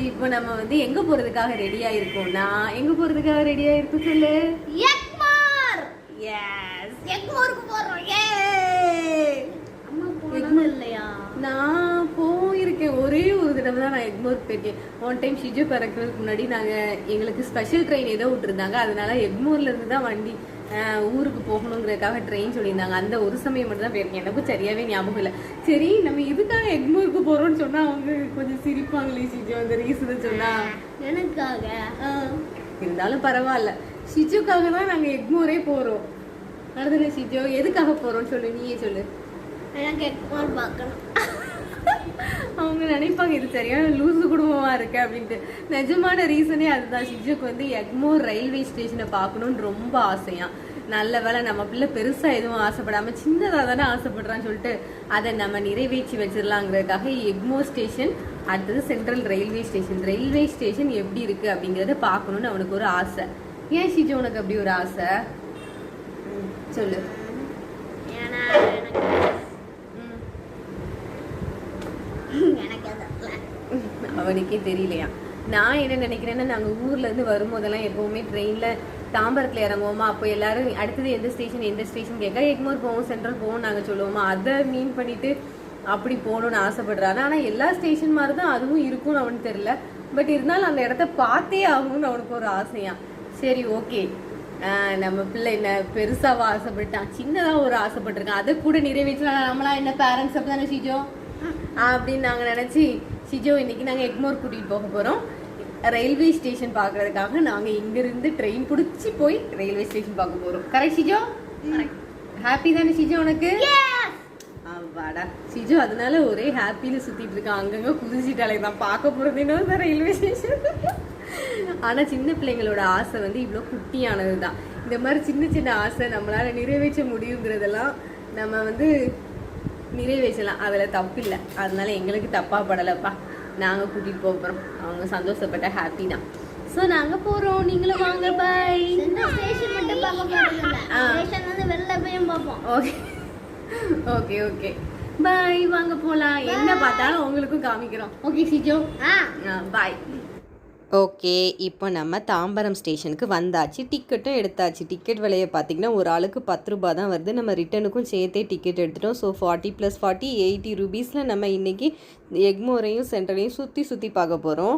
இப்போ நம்ம வந்து எங்க போறதுக்காக ரெடியா இருக்கோம்னா எங்க போறதுக்காக ரெடியா இருக்கு சொல்லு. எக்மோர். எஸ், எக்மோருக்கு போறோம். ஏ அம்மா போனது இல்லையா? நான் போயிருக்கேன். ஒரே ஒரு தடவை தான் நான் எக்மோர் போயிருக்கேன். ஒன் டைம் ஷிஜு பிறக்கிறதுக்கு முன்னாடி எங்களுக்கு ஸ்பெஷல் ட்ரெயின் ஏதோ விட்டுருந்தாங்க. அதனால எக்மோர்ல இருந்து தான் வண்டி ஊருக்கு போகணுங்கிறதுக்காக ட்ரெயின் சொல்லியிருந்தாங்க. அந்த ஒரு சமயம் மட்டும் தான் போயிருக்கேன். எனக்கும் சரியாவே ஞாபகம் இல்லை. சரி, நம்ம இதுக்காக எக்மோருக்கு போறோம்னு சொன்னா அவங்க கொஞ்சம் சிரிப்பாங்களே ஷிஜு அந்த ரீசன் சொன்னா. எனக்காக இருந்தாலும் பரவாயில்ல, ஷிஜுக்காக தான் நாங்க எக்மோரே போறோம். அடுத்த ஷிஜு எதுக்காக போறோம்னு சொல்லு, நீயே சொல்லு. எனக்கு எக்மோர் பார்க்கணும். அவங்க நினைப்பாங்க இது சரியான லூசு குடும்பமா இருக்கு அப்படின்ட்டு. நிஜமான ரீசனே அதுதான். ஷிஜுக்கு வந்து எக்மோர் ரயில்வே ஸ்டேஷனை பார்க்கணும்னு ரொம்ப ஆசையா. நல்ல வேலை நம்ம பிள்ளை பெருசா எதுவும் ஆசைப்படாம சின்னதா தானே ஆசைப்படுறான்னு சொல்லிட்டு அதை நம்ம நிறைவேற்றி வச்சிடலாங்கிறதுக்காக எக்மோர் ஸ்டேஷன், அடுத்தது central railway station. Railway station எப்படி இருக்கு அப்படிங்கறத பார்க்கணும்னு அவனுக்கு ஒரு ஆசை. ஏன் ஷிஜு உனக்கு அப்படி ஒரு ஆசை சொல்லு. அவனுக்கே தெரியலையா. நான் என்ன நினைக்கிறேன்னா, நாங்க ஊர்ல இருந்து வரும்போதெல்லாம் எப்பவுமே ட்ரெயின்ல தாம்பரத்துல இறங்குவோமா, அப்போ எல்லாரும் அடுத்தது எந்த ஸ்டேஷன் கேட்க எக்மோர் போவோம், சென்ட்ரல் போவோம் நாங்க சொல்லுவோமா. அதை மீன் பண்ணிட்டு அப்படி போகணும்னு ஆசைப்படுறாரு. ஆனா எல்லா ஸ்டேஷன் மாதிரி தான் அதுவும் இருக்கும்னு அவனுக்கு தெரியல. பட் இருந்தாலும் அந்த இடத்த பார்த்தே ஆகணும்னு அவனுக்கு ஒரு ஆசையா. சரி, ஓகே, நம்ம பிள்ளை என்ன பெருசாவா ஆசைப்பட்டான், சின்னதா ஒரு ஆசைப்பட்டிருக்கான், அதை கூட நிறைவேற்றலாம். நம்மளா என்ன பேரண்ட்ஸ் அப்படிதானே ஷிஜோ அப்படின்னு நாங்க நினைச்சு, ஷிஜோ இன்னைக்கு நாங்க எக்மோர் கூட்டிட்டு போக போறோம். ரயில்வே ஸ்டேஷன் பாக்குறதுக்காக நாங்க இங்க இருந்து ட்ரெயின் பிடிச்சி போய் ரயில்வே ஸ்டேஷன் பார்க்க போறோம். Correct Shijo? ஹாப்பி தானே ஷிஜோ உனக்கு? வாடா ஷிஜோ, அதனால ஒரே ஹாப்பியில சுத்திட்டு இருக்கான். அங்கங்க குதிச்சிட்டாலே தான் பார்க்க போறதுன்னா ரயில்வே ஸ்டேஷன். ஆனா சின்ன பிள்ளைங்களோட ஆசை வந்து இவ்வளோ குட்டியானதுதான். இந்த மாதிரி சின்ன சின்ன ஆசை நம்மளால நிறைவேற்ற முடியுங்கிறதெல்லாம் நம்ம வந்து நிறைவேற்றலாம், அதுல தப்பு இல்லை. அதனால எங்களுக்கு தப்பா படலப்பா. நாங்க கூட்டிட்டு போறோம், அவங்க சந்தோஷப்பட்ட ஹாப்பி தான். சோ நாங்க போறோம், நீங்களும் வாங்க. பாய். ஸ்டேஷன் மட்டும் பார்க்க போறதில்ல, ஸ்டேஷன் வந்து வெளில போய் பார்ப்போம். ஓகே ஓகே ஓகே, பாய். வாங்க போலாம். என்ன பார்த்தாலும் உங்களுக்கும் காமிக்கிறோம். ஓகே ஷிஜோ, பாய். ஓகே, இப்போ நம்ம தாம்பரம் ஸ்டேஷனுக்கு வந்தாச்சு. டிக்கெட்டும் எடுத்தாச்சு. டிக்கெட் விலையை பார்த்திங்கன்னா ஒரு ஆளுக்கு 10 ரூபா தான் வருது. நம்ம ரிட்டனுக்கும் சேர்த்தே டிக்கெட் எடுத்துட்டோம். ஸோ 40 + 40 80 ரூபீஸில் நம்ம இன்றைக்கி எக்மோரையும் சென்ட்ரலையும் சுற்றி பார்க்க போகிறோம்.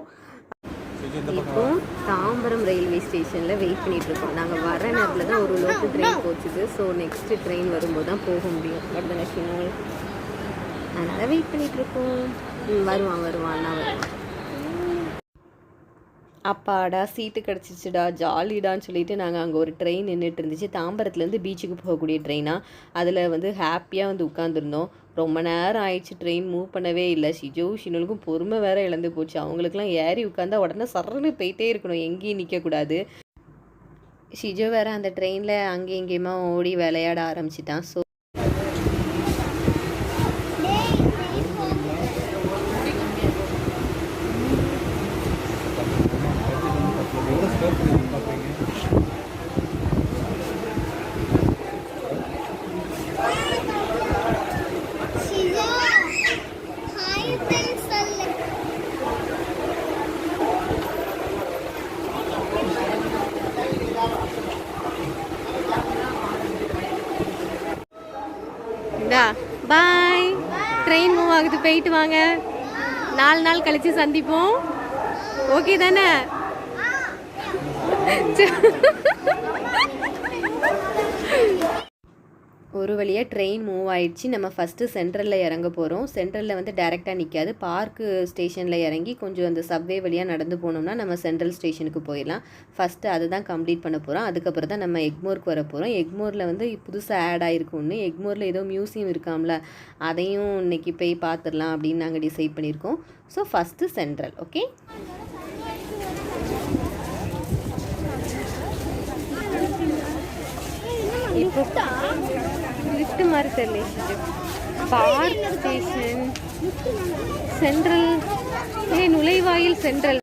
இப்போ தாம்பரம் ரயில்வே ஸ்டேஷனில் வெயிட் பண்ணிகிட்ருக்கோம். நாங்கள் வர நேரத்தில் தான் ஒரு லோக்கல் ட்ரெயின் போச்சுது. ஸோ நெக்ஸ்ட்டு ட்ரெயின் வரும்போது தான் போக முடியும். அதனால் வெயிட் பண்ணிகிட்ருக்கோம். வருவான். அப்பாடா சீட்டு கிடச்சிச்சுடா, ஜாலிடான்னு சொல்லிட்டு நாங்கள் அங்கே ஒரு ட்ரெயின் நின்றுட்டு இருந்துச்சு. தாம்பரத்துலேருந்து பீச்சுக்கு போகக்கூடிய ட்ரெயினாக. அதில் வந்து ஹாப்பியாக வந்து உட்காந்துருந்தோம். ரொம்ப நேரம் ஆயிடுச்சு, ட்ரெயின் மூவ் பண்ணவே இல்லை. ஷிஜோ ஷினுலுக்கும் பொறுமை வேற இழந்து போச்சு. அவங்களுக்குலாம் ஏறி உட்காந்தா உடனே சர்றன்னு போயிட்டே இருக்கணும், எங்கேயும் நிற்கக்கூடாது. ஷிஜோ வேற அந்த ட்ரெயினில் அங்கேயும் இங்கேயுமா ஓடி விளையாட ஆரம்பிச்சிட்டான். So bye. ட்ரெயின் மூவ் ஆகுது, போயிட்டு வாங்க. 4 நாள் கழிச்சு சந்திப்போம். ஓகே தானே? ஒரு வழியாக ட்ரெயின் மூவ் ஆயிடுச்சு. நம்ம ஃபஸ்ட்டு சென்ட்ரலில் இறங்க போகிறோம். சென்ட்ரலில் வந்து டைரெக்டாக நிற்காது, பார்க்கு ஸ்டேஷனில் இறங்கி கொஞ்சம் அந்த சப்வே வழியாக நடந்து போனோம்னா நம்ம சென்ட்ரல் ஸ்டேஷனுக்கு போயிடலாம். ஃபஸ்ட்டு அதை தான் கம்ப்ளீட் பண்ண போகிறோம். அதுக்கப்புறம் தான் நம்ம எக்மோருக்கு வர போகிறோம். எக்மோரில் வந்து புதுசாக ஆட் ஆகிருக்கு ஒன்று. எக்மோரில் ஏதோ மியூசியம் இருக்காம்ல, அதையும் இன்றைக்கி போய் பார்த்துடலாம் அப்படின்னு நாங்கள் டிசைட் பண்ணியிருக்கோம். So first central. ஓகே, இப்போ லிஃப்ட் மாதிரி தெரியல. பார்க் ஸ்டேஷன், சென்ட்ரல், நுழைவாயில் சென்ட்ரல்.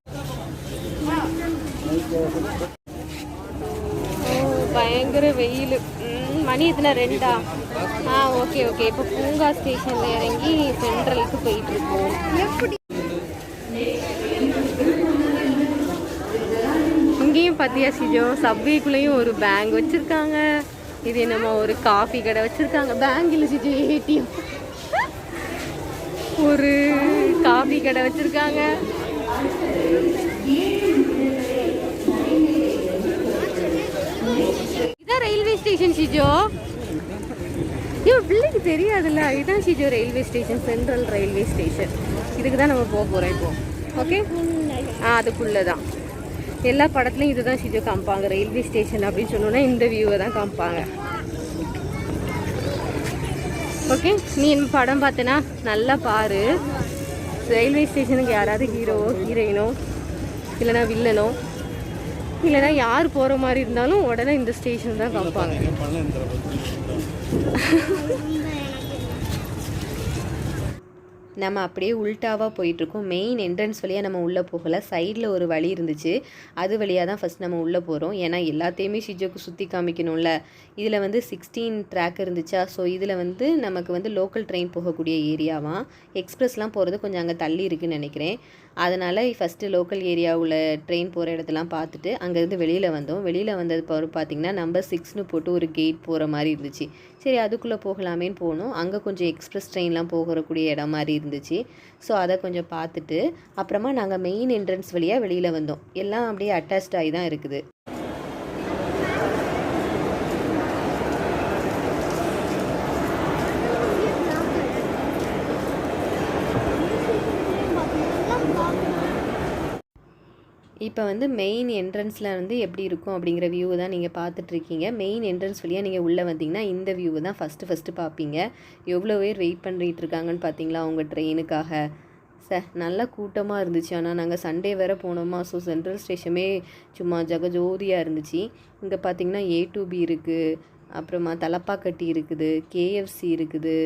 பயங்கர வெயில். மணி எத்தனை? 2. Okay okay. இப்போ பூங்கா ஸ்டேஷனில் இறங்கி சென்ட்ரலுக்கு போயிட்டு இருக்கோம். இங்கேயும் பார்த்தியா சிஜோ, சப்வேக்குள்ளேயும் ஒரு பேங்க் வச்சுருக்காங்க. இது என்னமோ ஒரு காஃபி கடை வச்சுருக்காங்க. பேங்க் இல்லை சிஜோ, ஏடிஎம். ஒரு காஃபி கடை வச்சுருக்காங்க. இதான் ரயில்வே ஸ்டேஷன் சிஜோ. பிள்ளைக்கு தெரியாதுல்ல, இதுதான் Sijo railway station, central railway station. இதுக்கு தான் நம்ம போக போகிறோம் இப்போ. ஓகே, அதுக்குள்ளே தான் எல்லா படத்துலையும் இதுதான் சிஜோ காமிப்பாங்க. ரயில்வே ஸ்டேஷன் அப்படின்னு சொன்னோன்னா இந்த வியூவை தான் காமிப்பாங்க. ஓகே, நீ படம் பார்த்தனா நல்லா பாரு. ரயில்வே ஸ்டேஷனுக்கு யாராவது ஹீரோவோ ஹீரோயினோ இல்லைனா வில்லனோ இல்லைனா யார் போகிற மாதிரி இருந்தாலும் உடனே இந்த ஸ்டேஷன் தான் காமிப்பாங்க. நம்ம அப்படியே உல்ட்டாவாக போயிட்டுருக்கோம். மெயின் என்ட்ரன்ஸ் வழியாக நம்ம உள்ளே போகலை, சைடில் ஒரு வழி இருந்துச்சு, அது வழியாக தான் ஃபஸ்ட் நம்ம உள்ளே போகிறோம். ஏன்னா எல்லாத்தையுமே ஷிஜோக்கு சுற்றி காமிக்கணும்ல. இதில் வந்து 16 ட்ராக் இருந்துச்சா, ஸோ இதில் வந்து நமக்கு வந்து லோக்கல் ட்ரெயின் போகக்கூடிய ஏரியாவாம். எக்ஸ்பிரஸ்லாம் போகிறது கொஞ்சம் அங்கே தள்ளி இருக்குதுன்னு நினைக்கிறேன். அதனால் ஃபஸ்ட்டு லோக்கல் ஏரியாவில் ட்ரெயின் போகிற இடத்தெல்லாம் பார்த்துட்டு அங்கேருந்து வெளியில் வந்தோம். வெளியில் வந்தது பார்த்திங்கன்னா நம்பர் 6ன்னு போட்டு ஒரு கேட் போகிற மாதிரி இருந்துச்சு. சரி, அதுக்குள்ளே போகலாமேன்னு போனோம். அங்கே கொஞ்சம் எக்ஸ்பிரஸ் ட்ரெயின்லாம் போகக்கூடிய இடம் மாதிரி இருந்துச்சு. ஸோ அதை கொஞ்சம் பார்த்துட்டு அப்புறமா நாங்கள் மெயின் என்ட்ரன்ஸ் வழியாக வெளியில் வந்தோம். எல்லாம் அப்படியே அட்டாச்ட் ஆகி தான் இருக்குது. இப்போ வந்து மெயின் என்ட்ரன்ஸில் வந்து எப்படி இருக்கும் அப்படிங்கிற வியூ தான் நீங்கள் பார்த்துட்ருக்கீங்க. மெயின் என்ட்ரன்ஸ் வழியாக நீங்கள் உள்ளே வந்தீங்கன்னா இந்த வியூவை தான் ஃபஸ்ட்டு பார்ப்பீங்க. எவ்வளோ பேர் வெயிட் பண்ணிட்டு இருக்காங்கன்னு பார்த்தீங்களா அவங்க ட்ரெயினுக்காக. நல்லா கூட்டமாக இருந்துச்சு. ஆனால் நாங்கள் சண்டே வேறு போனோமா, ஸோ சென்ட்ரல் ஸ்டேஷனே சும்மா ஜகஜோதியாக இருந்துச்சு. இங்கே பார்த்தீங்கன்னா A2B இருக்குது, அப்புறமா தலப்பாக்கட்டி இருக்குது, KFC இருக்குது.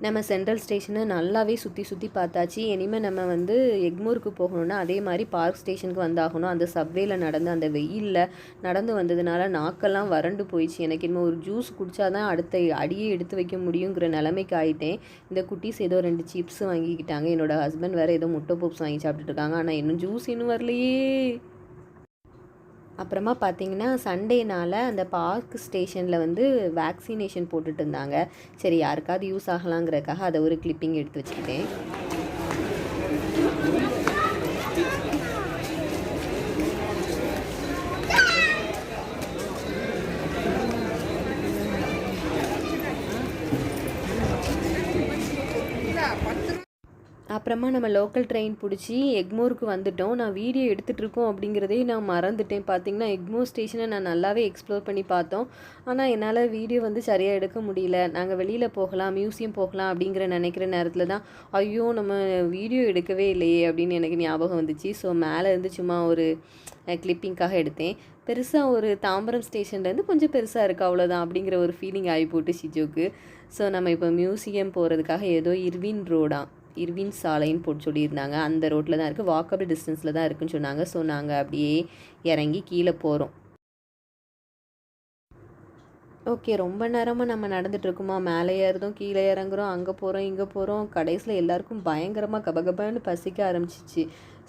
நம்ம சென்ட்ரல் ஸ்டேஷனை நல்லாவே சுற்றி பார்த்தாச்சு. இனிமேல் நம்ம வந்து எக்மோருக்கு போகணுன்னா அதே மாதிரி பார்க் ஸ்டேஷனுக்கு வந்தாகணும். அந்த சப்வேல நடந்து அந்த வெயிலில் நடந்து வந்ததுனால நாக்கெல்லாம் வறண்டு போயிடுச்சு. எனக்கு இன்னும் ஒரு ஜூஸ் குடித்தா தான் அடுத்த அடியே எடுத்து வைக்க முடியுங்கிற நிலைமைக்கு ஆகிட்டேன். இந்த குட்டீஸ் ஏதோ 2 சிப்ஸ் வாங்கிக்கிட்டாங்க. என்னோடய ஹஸ்பண்ட் வேறு ஏதோ முட்டை பப்ஸ் வாங்கி சாப்பிட்டுட்டு இருக்காங்க. ஆனால் இன்னும் ஜூஸ் இன்னும் வரலையே. அப்புறமா பார்த்திங்கன்னா சண்டேனால் அந்த பார்க் ஸ்டேஷனில் வந்து வேக்சினேஷன் போட்டுட்டு இருந்தாங்க. சரி, யாருக்காவது யூஸ் ஆகலாங்கிறதுக்காக அதை ஒரு கிளிப்பிங் எடுத்து வச்சுக்கிட்டேன். அப்புறமா நம்ம லோக்கல் ட்ரெயின் பிடிச்சி எக்மோருக்கு வந்துட்டோம். நான் வீடியோ எடுத்துகிட்டு இருக்கோம் அப்படிங்கிறதே நான் மறந்துட்டேன். பார்த்திங்கன்னா எக்மோர் ஸ்டேஷனை நான் நல்லாவே எக்ஸ்ப்ளோர் பண்ணி பார்த்தோம். ஆனால் என்னால் வீடியோ வந்து சரியாக எடுக்க முடியல. நாங்கள் வெளியில் போகலாம், மியூசியம் போகலாம் அப்படிங்கிற நினைக்கிற நேரத்தில் தான் ஐயோ நம்ம வீடியோ எடுக்கவே இல்லையே அப்படின்னு எனக்கு ஞாபகம் வந்துச்சு. ஸோ மேலே இருந்து சும்மா ஒரு கிளிப்பிங்காக எடுத்தேன். பெருசாக ஒரு தாம்பரம் ஸ்டேஷன்லேருந்து கொஞ்சம் பெருசாக இருக்குது அவ்வளோதான் அப்படிங்கிற ஒரு ஃபீலிங் ஆகி போட்டு ஷிஜோக்கு. ஸோ நம்ம இப்போ மியூசியம் போகிறதுக்காக ஏதோ இர்வின் சாலைன்னு போட்டு சொல்லியிருந்தாங்க. அந்த ரோட்டில் தான் இருக்குது, வாக்கபிள் டிஸ்டன்ஸில் தான் இருக்குதுன்னு சொன்னாங்க. ஸோ நாங்கள் அப்படியே இறங்கி கீழே போகிறோம். ஓகே, ரொம்ப நேரமாக நம்ம நடந்துகிட்ருக்குமா, மேலே ஏறுறோம் கீழே இறங்குறோம், அங்கே போகிறோம் இங்கே போகிறோம். கடைசியில் எல்லாருக்கும் பயங்கரமாக கபகபான்னு பசிக்க ஆரம்பிச்சிச்சு.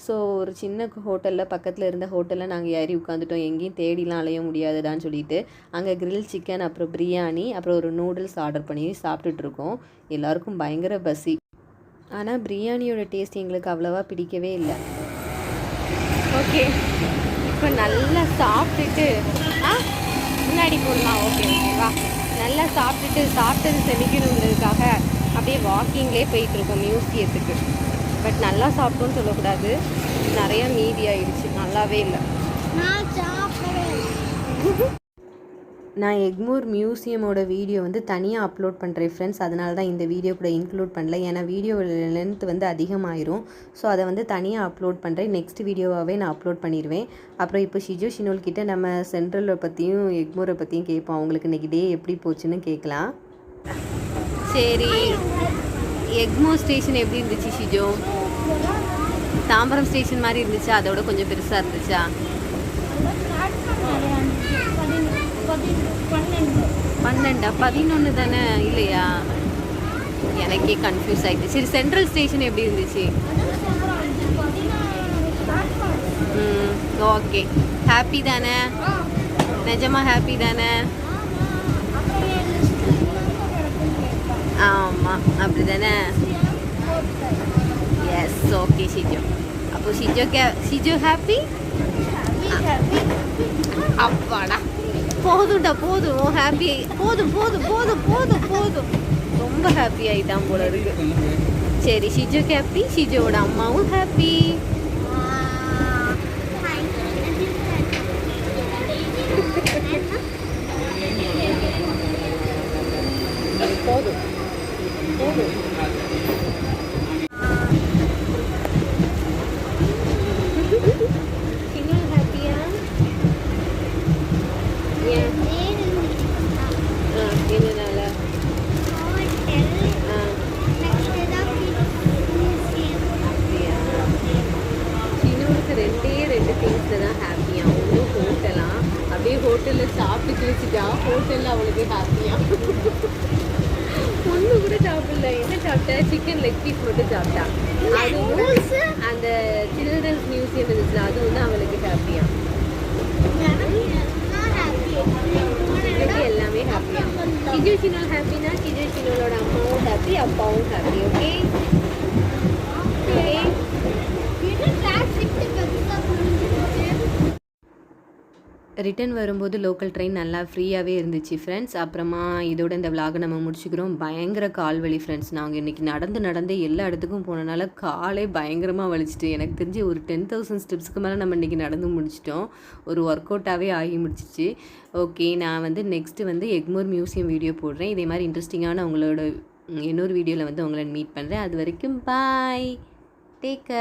ஸோ ஒரு சின்ன ஹோட்டலில், பக்கத்தில் இருந்த ஹோட்டலில் நாங்கள் ஏறி உட்காந்துட்டோம். எங்கேயும் தேடிலாம் அலைய முடியாதுடான்னு சொல்லிட்டு அங்கே கிரில் சிக்கன், அப்புறம் பிரியாணி, அப்புறம் ஒரு நூடுல்ஸ் ஆர்டர் பண்ணி சாப்பிட்டுட்ருக்கோம். எல்லாருக்கும் பயங்கர பசி. ஆனால் பிரியாணியோட டேஸ்ட் எங்களுக்கு அவ்வளோவா பிடிக்கவே இல்லை. ஓகே, இப்போ நல்லா சாப்பிட்டுட்டு முன்னாடி போடலாம். ஓகேவா, நல்லா சாப்பிட்டது செமிக்கணுங்கிறதுக்காக அப்படியே வாக்கிங்லேயே போயிட்டுருக்கோம் மியூசியத்துக்கு. பட் நல்லா சாப்பிட்டோன்னு சொல்லக்கூடாது, நிறையா மீதி ஆயிடுச்சு, நல்லாவே இல்லை. நான் எக்மோர் மியூசியமோட வீடியோ வந்து தனியாக அப்லோட் பண்ணுறேன் ஃப்ரெண்ட்ஸ். அதனால தான் இந்த வீடியோ கூட இன்க்ளூட் பண்ணல. ஏன்னா வீடியோ லென்த் வந்து அதிகமாயிரும். ஸோ அதை வந்து தனியாக அப்லோட் பண்ணுறேன். நெக்ஸ்ட் வீடியோவாகவே நான் அப்லோட் பண்ணிடுவேன். அப்புறம் இப்போ ஷிஜோ ஷினோல் கிட்ட நம்ம சென்ட்ரலை பற்றியும் எக்மோரை பற்றியும் கேட்போம். அவங்களுக்கு இன்றைக்கி டே எப்படி போச்சுன்னு கேட்கலாம். சரி, எக்மோர் ஸ்டேஷன் எப்படி இருந்துச்சு ஷிஜோ? தாம்பரம் ஸ்டேஷன் மாதிரி இருந்துச்சா? அதோட கொஞ்சம் பெருசாக இருந்துச்சா? 11 தானே இல்லையா? எனக்கே கன்ஃபியூஸ் ஆகிடுச்சு. சரி, சென்ட்ரல் ஸ்டேஷன் எப்படி இருந்துச்சு? ஓகே. ஹாப்பி தானே? நிஜமாக ஹாப்பி தானே? ஆமாம், அப்படி தானே? Yes, okay Shijo. அப்போ ஷிஜோ ஹாப்பி? அப்பாடா, போதும்டா போதும், ஹாப்பி போதும் போதும் போதும் போதும் போதும். ரொம்ப ஹாப்பி ஆகிட்டான் போல இருக்கு. சரி, ஷிஜோக்கு ஹாப்பி, ஷிஜோவோட அம்மாவும் ஹாப்பி. போதும் போதும். ஹோட்டலில் சாப்பிட்டு கிழிச்சிட்டா, ஹோட்டலில் அவளுக்கு ஹாப்பியா. ஒன்று கூட சாப்பிடல. என்ன சாப்பிட்டா? சிக்கன் லெக் பீஸ் மட்டும் சாப்பிட்டா. அதுவும் அந்த சில்ட்ரன்ஸ் மியூசியம் இருந்துச்சுல, அது வந்து அவளுக்கு ஹாப்பியா. எல்லாமே ஹாப்பியா. ஷிஜோ ஷினோல் ஹாப்பினா ஷிஜோ ஷினோலோட அம்மாவும் ஹாப்பி, அப்பாவும் ஹாப்பி. Okay okay. ரிட்டன் வரும்போது லோக்கல் ட்ரெயின் நல்லா ஃப்ரீயாகவே இருந்துச்சு ஃப்ரெண்ட்ஸ். அப்புறமா இதோட இந்த விலாகை நம்ம முடிச்சுக்கிறோம். பயங்கர கால் வலி ஃப்ரெண்ட்ஸ். நாங்கள் இன்றைக்கி நடந்து எல்லா இடத்துக்கும் போனனால காலே பயங்கரமாக வலிச்சிட்டு, எனக்கு தெரிஞ்சு ஒரு 10,000 ஸ்டெப்ஸ்க்கு மேலே நம்ம இன்றைக்கி நடந்து முடிச்சிட்டோம். ஒரு ஒர்க் அவுட்டாகவே ஆகி முடிச்சிச்சு. ஓகே, நான் வந்து நெக்ஸ்ட்டு வந்து எக்மோர் மியூசியம் வீடியோ போடுறேன். இதே மாதிரி இன்ட்ரெஸ்டிங்கான உங்களோட இன்னொரு வீடியோவில் வந்து உங்களை மீட் பண்ணுறேன். அது வரைக்கும் பாய், டேக் கேர்.